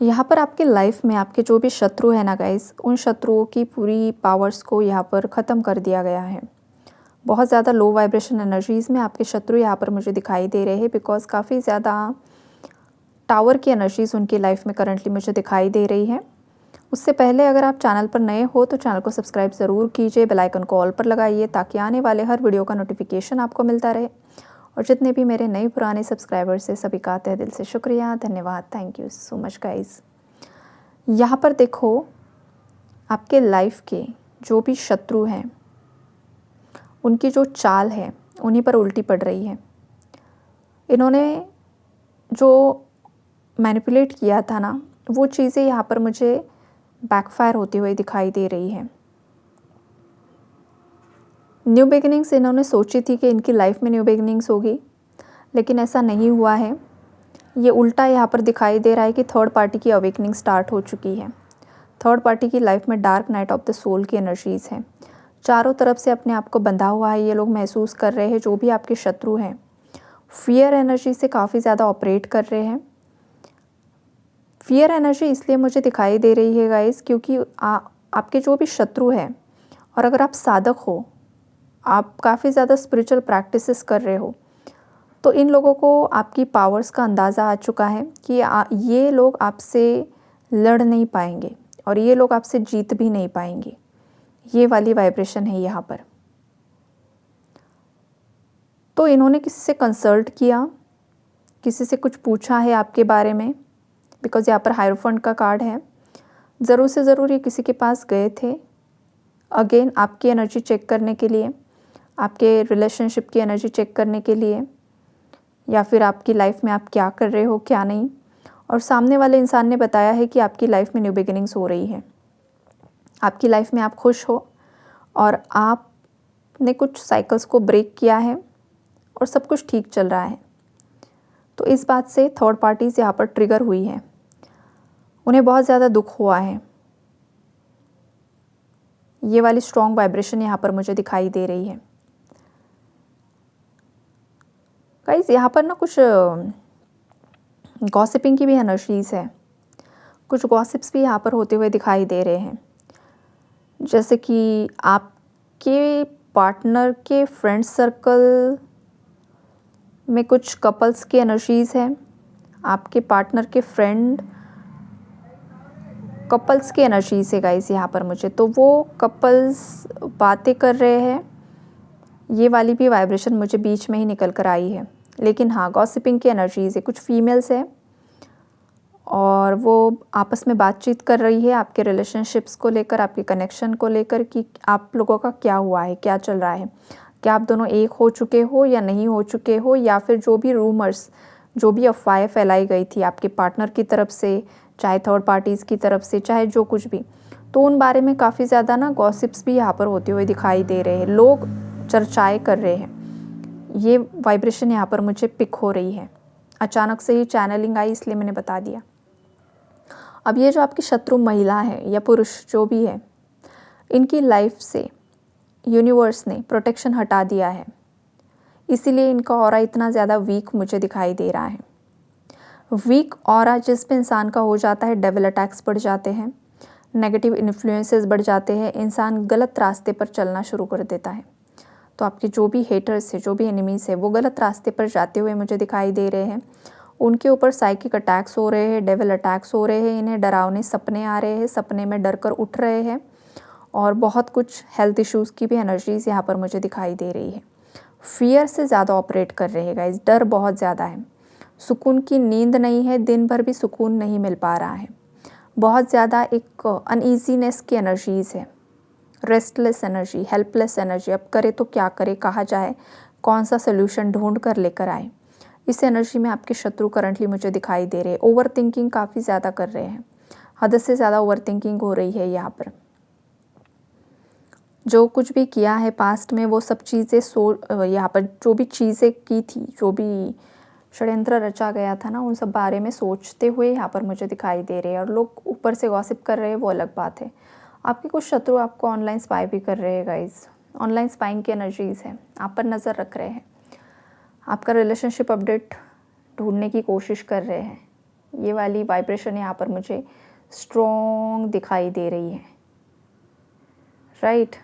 यहाँ पर आपके लाइफ में आपके जो भी शत्रु है ना गाइस, उन शत्रुओं की पूरी पावर्स को यहाँ पर ख़त्म कर दिया गया है। बहुत ज़्यादा लो वाइब्रेशन एनर्जीज़ में आपके शत्रु यहाँ पर मुझे दिखाई दे रहे हैं, बिकॉज़ काफ़ी ज़्यादा टावर की एनर्जीज़ उनकी लाइफ में करंटली मुझे दिखाई दे रही है। उससे पहले अगर आप चैनल पर नए हो तो चैनल को सब्सक्राइब ज़रूर कीजिए, बेल आइकन को ऑल पर लगाइए ताकि आने वाले हर वीडियो का नोटिफिकेशन आपको मिलता रहे। और जितने भी मेरे नए पुराने सब्सक्राइबर्स हैं सभी का तहे दिल से शुक्रिया, धन्यवाद, thank you so much guys. यहाँ पर देखो, आपके लाइफ के जो भी शत्रु हैं उनकी जो चाल है उन्हीं पर उल्टी पड़ रही है। इन्होंने जो मैनिपुलेट किया था ना, वो चीज़ें यहाँ पर मुझे बैकफायर होती हुई दिखाई दे रही है। न्यू बिगिनिंग्स इन्होंने सोची थी कि इनकी लाइफ में न्यू बिगिनिंग्स होगी, लेकिन ऐसा नहीं हुआ है। ये उल्टा यहाँ पर दिखाई दे रहा है कि थर्ड पार्टी की अवेकनिंग स्टार्ट हो चुकी है। थर्ड पार्टी की लाइफ में dark night of the soul की एनर्जीज़ हैं। चारों तरफ से अपने आप को बंधा हुआ है ये लोग महसूस कर रहे हैं। जो भी आपके शत्रु हैं फियर एनर्जी से काफ़ी ज़्यादा ऑपरेट कर रहे हैं। फियर एनर्जी इसलिए मुझे दिखाई दे रही है गाइस, क्योंकि आपके जो भी शत्रु हैं, और अगर आप साधक हो, आप काफ़ी ज़्यादा स्पिरिचुअल प्रैक्टिसेस कर रहे हो, तो इन लोगों को आपकी पावर्स का अंदाज़ा आ चुका है कि ये लोग आपसे लड़ नहीं पाएंगे और ये लोग आपसे जीत भी नहीं पाएंगे। ये वाली वाइब्रेशन है यहाँ पर। तो इन्होंने किसी से कंसल्ट किया, किसी से कुछ पूछा है आपके बारे में, बिकॉज़ यहाँ पर हायरोफेंट का कार्ड है। ज़रूर से ज़रूर ये किसी के पास गए थे, अगेन आपकी एनर्जी चेक करने के लिए, आपके रिलेशनशिप की एनर्जी चेक करने के लिए, या फिर आपकी लाइफ में आप क्या कर रहे हो क्या नहीं। और सामने वाले इंसान ने बताया है कि आपकी लाइफ में न्यू बिगिनिंग्स हो रही है, आपकी लाइफ में आप खुश हो और आपने कुछ साइकिल्स को ब्रेक किया है और सब कुछ ठीक चल रहा है। तो इस बात से थर्ड पार्टीज़ यहाँ पर ट्रिगर हुई है, उन्हें बहुत ज़्यादा दुख हुआ है। ये वाली स्ट्रॉन्ग वाइब्रेशन यहाँ पर मुझे दिखाई दे रही है गाइस। यहाँ पर ना कुछ गॉसिपिंग की भी एनर्जीज़ है, कुछ गॉसिप्स भी यहाँ पर होते हुए दिखाई दे रहे हैं। जैसे कि आपके पार्टनर के फ्रेंड सर्कल में कुछ कपल्स की एनर्जीज़ है, आपके पार्टनर के फ्रेंड कपल्स की एनर्जीज़ है गाइस यहाँ पर मुझे। तो वो कपल्स बातें कर रहे हैं, ये वाली भी वाइब्रेशन मुझे बीच में ही निकल कर आई है। लेकिन हाँ, गॉसिपिंग की एनर्जीज़ है, कुछ फीमेल्स है और वो आपस में बातचीत कर रही है आपके रिलेशनशिप्स को लेकर, आपके कनेक्शन को लेकर कि आप लोगों का क्या हुआ है, क्या चल रहा है, क्या आप दोनों एक हो चुके हो या नहीं हो चुके हो, या फिर जो भी रूमर्स, जो भी अफवाहें फैलाई गई थी आपके पार्टनर की तरफ से, चाहे थर्ड पार्टीज़ की तरफ से, चाहे जो कुछ भी, तो उन बारे में काफ़ी ज़्यादा ना गॉसिप्स भी यहाँ पर होते हुए दिखाई दे रहे हैं। लोग चर्चाएँ कर रहे हैं। ये वाइब्रेशन यहाँ पर मुझे पिक हो रही है। अचानक से ही चैनलिंग आई, इसलिए मैंने बता दिया। अब ये जो आपकी शत्रु महिला है या पुरुष जो भी है, इनकी लाइफ से यूनिवर्स ने प्रोटेक्शन हटा दिया है, इसीलिए इनका ऑरा इतना ज़्यादा वीक मुझे दिखाई दे रहा है। वीक ऑरा जिस पे इंसान का हो जाता है, डेविल अटैक्स बढ़ जाते हैं, नेगेटिव इन्फ्लुएंसेस बढ़ जाते हैं, इंसान गलत रास्ते पर चलना शुरू कर देता है। तो आपके जो भी हेटर्स है, जो भी एनिमीज़ है, वो गलत रास्ते पर जाते हुए मुझे दिखाई दे रहे हैं। उनके ऊपर साइकिक अटैक्स हो रहे हैं, डेविल अटैक्स हो रहे हैं, इन्हें डरावने सपने आ रहे हैं, सपने में डर कर उठ रहे हैं, और बहुत कुछ हेल्थ इश्यूज़ की भी एनर्जीज़ यहाँ पर मुझे दिखाई दे रही है। फियर से ज़्यादा ऑपरेट कर रहे हैं गाइस, डर बहुत ज़्यादा है, सुकून की नींद नहीं है, दिन भर भी सुकून नहीं मिल पा रहा है, बहुत ज़्यादा एक अनईजीनेस की एनर्जीज़ है, रेस्टलेस एनर्जी, हेल्पलेस एनर्जी। अब करे तो क्या करे, कहाँ जाए, कौन सा सोल्यूशन ढूंढ कर लेकर आए। इस एनर्जी में आपके शत्रु करंटली मुझे दिखाई दे रहे हैं। ओवर थिंकिंग काफ़ी ज़्यादा कर रहे हैं, हद से ज़्यादा ओवर थिंकिंग हो रही है यहाँ पर। जो कुछ भी किया है पास्ट में, वो सब चीज़ें यहाँ पर जो भी चीज़ें की थी, जो भी षड्यंत्र रचा गया था ना, उन सब बारे में सोचते हुए यहाँ पर मुझे दिखाई दे रहे हैं। और लोग ऊपर से गॉसिप कर रहे हैं, वो अलग बात है। आपके कुछ शत्रु आपको ऑनलाइन स्पाई भी कर रहे हैं गाइज, ऑनलाइन स्पाइंग की एनर्जीज़ है, आप पर नज़र रख रहे हैं, आपका रिलेशनशिप अपडेट ढूंढने की कोशिश कर रहे हैं। ये वाली वाइब्रेशन यहाँ पर मुझे स्ट्रॉन्ग दिखाई दे रही है, राइट।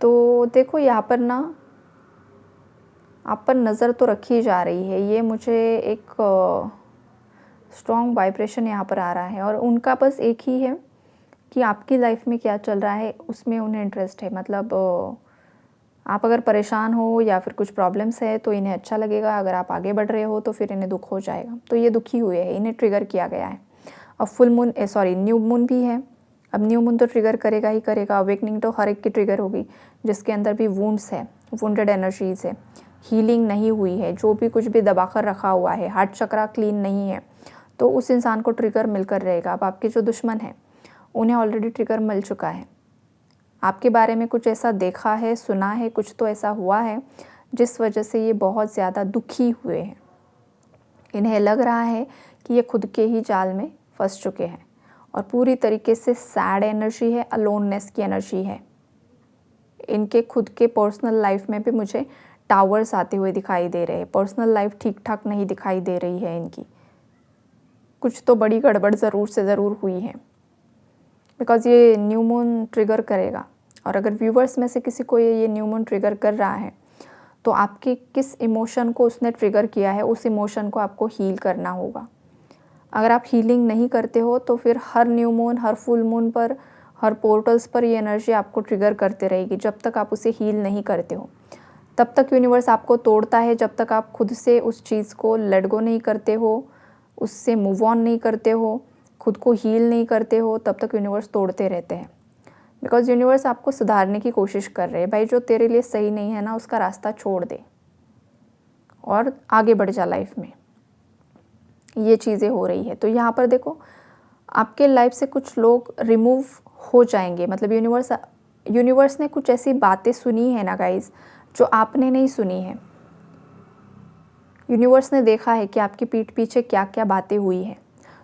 तो देखो यहाँ पर ना आप पर नज़र तो रखी जा रही है, ये मुझे एक स्ट्रॉन्ग वाइब्रेशन यहाँ पर आ रहा है। और उनका बस एक ही है कि आपकी लाइफ में क्या चल रहा है उसमें उन्हें इंटरेस्ट है। मतलब आप अगर परेशान हो या फिर कुछ प्रॉब्लम्स है तो इन्हें अच्छा लगेगा, अगर आप आगे बढ़ रहे हो तो फिर इन्हें दुख हो जाएगा। तो ये दुखी हुए हैं, इन्हें ट्रिगर किया गया है। अब फुल मून न्यू मून भी है। अब न्यू मून तो ट्रिगर करेगा ही करेगा, अवेकनिंग तो हर एक की ट्रिगर होगी जिसके अंदर भी वुंड्स है, वुंडेड एनर्जीज़ है, हीलिंग नहीं हुई है, जो भी कुछ भी दबा कर रखा हुआ है, हार्ट चक्रा क्लीन नहीं है, तो उस इंसान को ट्रिगर मिलकर रहेगा। अब आपके जो दुश्मन हैं उन्हें ऑलरेडी ट्रिगर मिल चुका है, आपके बारे में कुछ ऐसा देखा है, सुना है, कुछ तो ऐसा हुआ है जिस वजह से ये बहुत ज़्यादा दुखी हुए हैं। इन्हें लग रहा है कि ये खुद के ही जाल में फंस चुके हैं और पूरी तरीके से सैड एनर्जी है, अलोननेस की एनर्जी है। इनके खुद के पर्सनल लाइफ में भी मुझे टावर्स आते हुए दिखाई दे रहे हैं। पर्सनल लाइफ ठीक ठाक नहीं दिखाई दे रही है इनकी, कुछ तो बड़ी गड़बड़ ज़रूर से ज़रूर हुई है, बिकॉज़ ये न्यू मून ट्रिगर करेगा। और अगर व्यूवर्स में से किसी को ये न्यू मून ट्रिगर कर रहा है तो आपके किस इमोशन को उसने ट्रिगर किया है, उस इमोशन को आपको हील करना होगा। अगर आप हीलिंग नहीं करते हो तो फिर हर न्यू मून, हर फुल मून पर, हर पोर्टल्स पर ये एनर्जी आपको ट्रिगर करते रहेगी। जब तक आप उसे हील नहीं करते हो तब तक यूनिवर्स आपको तोड़ता है। जब तक आप खुद से उस चीज़ को लेट गो नहीं करते हो, उससे मूव ऑन नहीं करते हो, खुद को हील नहीं करते हो, तब तक यूनिवर्स तोड़ते रहते हैं। बिकॉज यूनिवर्स आपको सुधारने की कोशिश कर रहे हैं। भाई जो तेरे लिए सही नहीं है ना, उसका रास्ता छोड़ दे और आगे बढ़ जा लाइफ में। ये चीज़ें हो रही है। तो यहाँ पर देखो आपके लाइफ से कुछ लोग रिमूव हो जाएंगे। मतलब यूनिवर्स ने कुछ ऐसी बातें सुनी है ना गाइज, जो आपने नहीं सुनी है। यूनिवर्स ने देखा है कि आपकी पीठ पीछे क्या क्या बातें हुई हैं,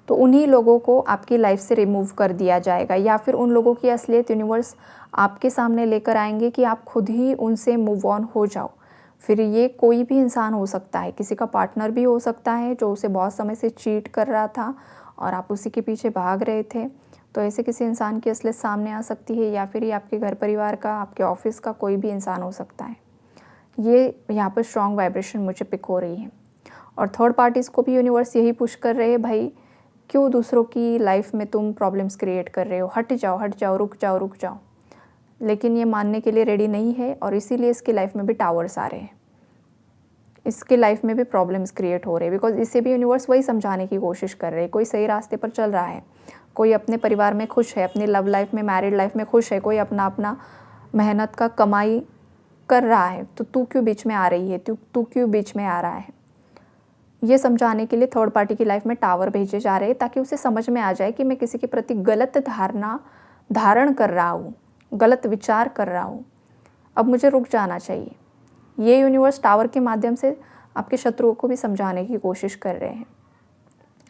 तो उन्हीं लोगों को आपकी लाइफ से रिमूव कर दिया जाएगा। या फिर उन लोगों की असलियत यूनिवर्स आपके सामने लेकर आएंगे कि आप खुद ही उनसे मूव ऑन हो जाओ। फिर ये कोई भी इंसान हो सकता है, किसी का पार्टनर भी हो सकता है जो उसे बहुत समय से चीट कर रहा था और आप उसी के पीछे भाग रहे थे, तो ऐसे किसी इंसान की असलियत सामने आ सकती है। या फिर ये आपके घर परिवार का, आपके ऑफिस का कोई भी इंसान हो सकता है। ये यहाँ पर स्ट्रॉन्ग वाइब्रेशन मुझे पिक हो रही है। और थर्ड पार्टीज़ को भी यूनिवर्स यही पुश कर रहे हैं, भाई क्यों दूसरों की लाइफ में तुम प्रॉब्लम्स क्रिएट कर रहे हो, हट जाओ, रुक जाओ। लेकिन ये मानने के लिए रेडी नहीं है और इसीलिए इसकी लाइफ में भी टावर्स आ रहे हैं, इसके लाइफ में भी प्रॉब्लम्स क्रिएट हो रहे हैं। बिकॉज इसे भी यूनिवर्स वही समझाने की कोशिश कर रहे हैं, कोई सही रास्ते पर चल रहा है, कोई अपने परिवार में खुश है, अपनी लव लाइफ में, मैरिड लाइफ में खुश है, कोई अपना अपना मेहनत का कमाई कर रहा है, तो तू क्यों बीच में आ रही है, तू क्यों बीच में आ रहा है। ये समझाने के लिए थर्ड पार्टी की लाइफ में टावर भेजे जा रहे हैं, ताकि उसे समझ में आ जाए कि मैं किसी के प्रति गलत धारणा धारण कर रहा हूँ, गलत विचार कर रहा हूँ, अब मुझे रुक जाना चाहिए। ये यूनिवर्स टावर के माध्यम से आपके शत्रुओं को भी समझाने की कोशिश कर रहे हैं।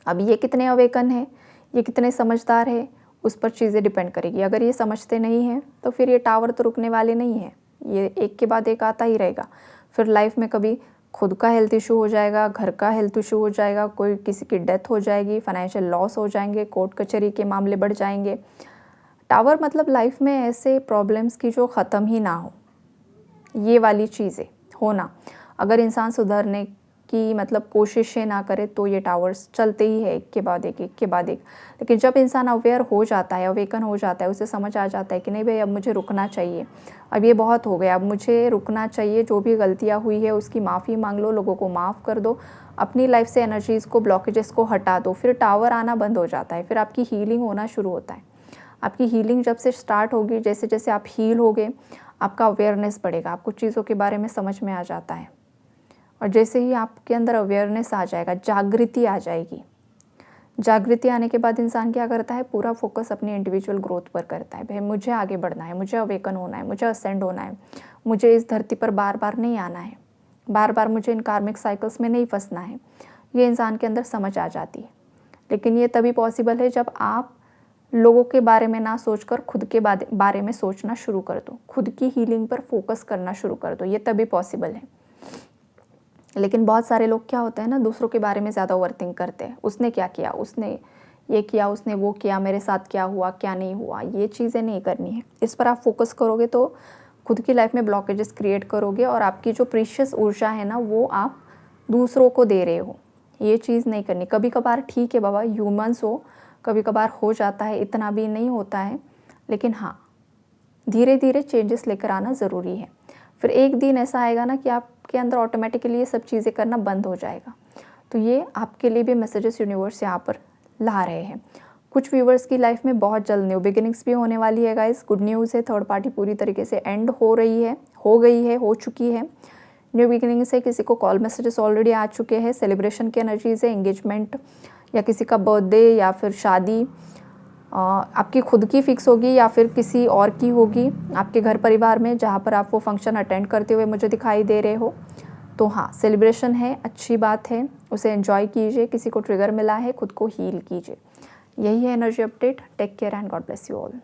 अब ये कितने अवेकन है, ये कितने समझदार है, उस पर चीज़ें डिपेंड करेगी। अगर ये समझते नहीं हैं तो फिर ये टावर तो रुकने वाले नहीं हैं, ये एक के बाद एक आता ही रहेगा। फिर लाइफ में कभी खुद का हेल्थ इशू हो जाएगा, घर का हेल्थ इशू हो जाएगा, कोई किसी की डेथ हो जाएगी, फाइनेंशियल लॉस हो जाएंगे, कोर्ट कचहरी के मामले बढ़ जाएंगे। टावर मतलब लाइफ में ऐसे प्रॉब्लम्स की जो ख़त्म ही ना हो, ये वाली चीज़ें होना। अगर इंसान सुधरने की मतलब कोशिशें ना करे तो ये टावर्स चलते ही है, एक के बाद एक, एक के बाद एक। लेकिन जब इंसान अवेयर हो जाता है, अवेकन हो जाता है, उसे समझ आ जाता है कि नहीं भाई अब मुझे रुकना चाहिए, अब ये बहुत हो गया, अब मुझे रुकना चाहिए, जो भी गलतियाँ हुई है उसकी माफ़ी मांग लो, लोगों को माफ़ कर दो, अपनी लाइफ से एनर्जीज़ को, ब्लॉकेजेस को हटा दो, फिर टावर आना बंद हो जाता है। फिर आपकी हीलिंग होना शुरू होता है। आपकी हीलिंग जब से स्टार्ट होगी, जैसे जैसे आप हील होगे, आपका अवेयरनेस बढ़ेगा, आपको चीज़ों के बारे में समझ में आ जाता है। और जैसे ही आपके अंदर अवेयरनेस आ जाएगा, जागृति आ जाएगी, जागृति आने के बाद इंसान क्या करता है, पूरा फोकस अपनी इंडिविजुअल ग्रोथ पर करता है। भाई मुझे आगे बढ़ना है, मुझे अवेकन होना है, मुझे असेंड होना है, मुझे इस धरती पर बार बार नहीं आना है, बार बार मुझे इन कार्मिक साइकिल्स में नहीं फंसना है। ये इंसान के अंदर समझ आ जाती है। लेकिन ये तभी पॉसिबल है जब आप लोगों के बारे में ना सोचकर खुद के बारे में सोचना शुरू कर दो, खुद की हीलिंग पर फोकस करना शुरू कर दो, ये तभी पॉसिबल है। लेकिन बहुत सारे लोग क्या होते हैं ना, दूसरों के बारे में ज़्यादा ओवरथिंक करते हैं। उसने क्या किया, उसने ये किया, उसने वो किया, मेरे साथ क्या हुआ क्या नहीं हुआ, ये चीज़ें नहीं करनी है। इस पर आप फोकस करोगे तो खुद की लाइफ में ब्लॉकेजेस क्रिएट करोगे और आपकी जो प्रीशियस ऊर्जा है ना वो आप दूसरों को दे रहे हो। ये चीज़ नहीं करनी। कभी कभार ठीक है बाबा, ह्यूमंस हो, कभी कभार हो जाता है, इतना भी नहीं होता है, लेकिन हाँ धीरे धीरे चेंजेस लेकर आना ज़रूरी है। फिर एक दिन ऐसा आएगा ना कि आपके अंदर ऑटोमेटिकली ये सब चीज़ें करना बंद हो जाएगा। तो ये आपके लिए भी मैसेजेस यूनिवर्स यहाँ पर ला रहे हैं। कुछ व्यूवर्स की लाइफ में बहुत जल्द न्यू बिगिनिंग्स भी होने वाली है गाइस। गुड न्यूज़ है, थर्ड पार्टी पूरी तरीके से एंड हो रही है, हो गई है, हो चुकी है। न्यू बिगिनिंग से किसी को कॉल मैसेजेस ऑलरेडी आ चुके हैं। सेलिब्रेशन की एनर्जीज है, एंगेजमेंट या किसी का बर्थडे या फिर शादी आपकी खुद की फिक्स होगी या फिर किसी और की होगी आपके घर परिवार में, जहाँ पर आप वो फंक्शन अटेंड करते हुए मुझे दिखाई दे रहे हो। तो हाँ सेलिब्रेशन है, अच्छी बात है, उसे एंजॉय कीजिए। किसी को ट्रिगर मिला है, खुद को हील कीजिए। यही है energy update. Take care and God bless you all.